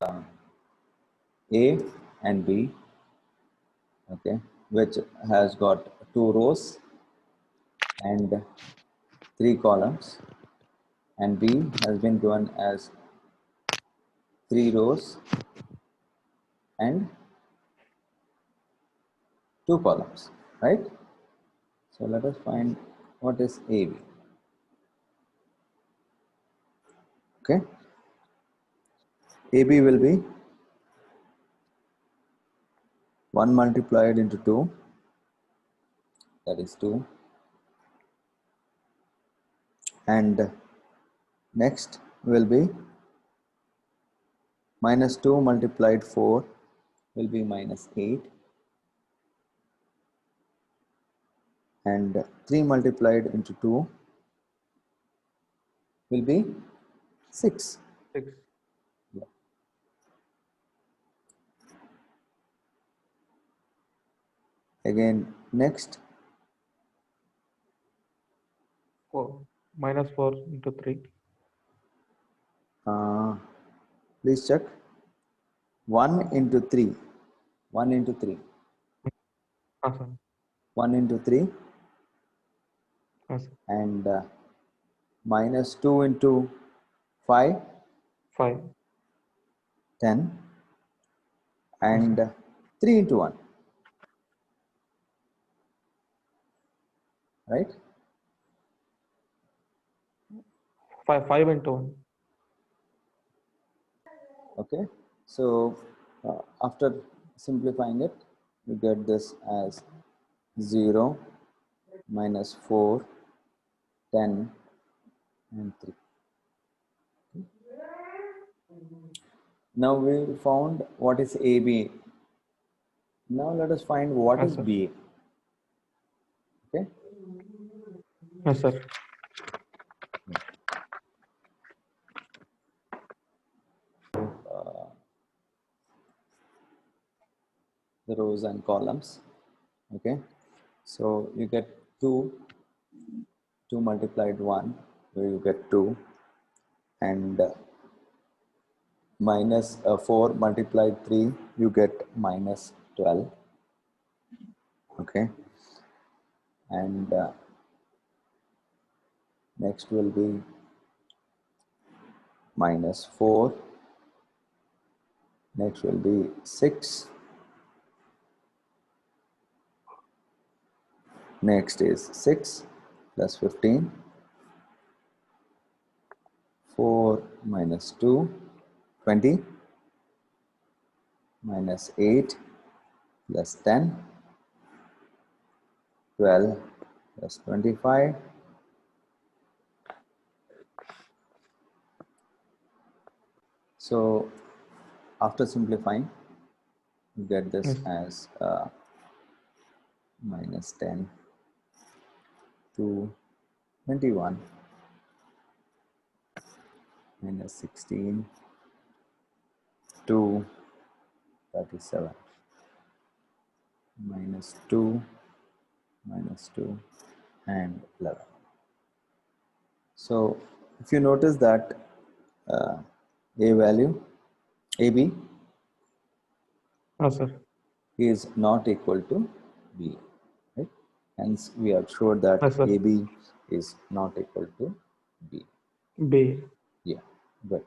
A and B, okay, which has got 2 rows and 3 columns, and B has been given as 3 rows and 2 columns, right? So let us find what is AB. Okay, AB will be 1 multiplied into 2, that is 2, and next will be minus 2 multiplied 4 will be minus 8, and 3 multiplied into 2 will be 6. 6. Yeah. Again, next 4. Minus 4 into 3. please check. 1 into 3. 1 into 3. Sir. 1 into 3 Sir. and minus 2 into 5, 5. 10, and 3 into 1, right? 5 into 1. Okay, so after simplifying it, you get this as 0, minus 4, 10, and 3. Now we found what is AB. Now let us find what Yes, is sir. BA. Okay. Yes, sir. The rows and columns. Okay. So you get 2 multiplied 1, where you get 2, and minus 4 multiplied 3, you get minus 12. Okay. And next will be minus 4. Next will be 6. Next is 6 plus 15. 4 minus 2, 20. Minus 8 plus 10. 12 plus 25. So after simplifying, you get this Yes. as minus 10 to 21, minus 16 to 37, minus 2, minus 2, and 11. So if you notice that A value, AB, Yes, sir. is not equal to B, right? Hence, we are sure that Yes, sir. AB is not equal to B. B. Yeah, good.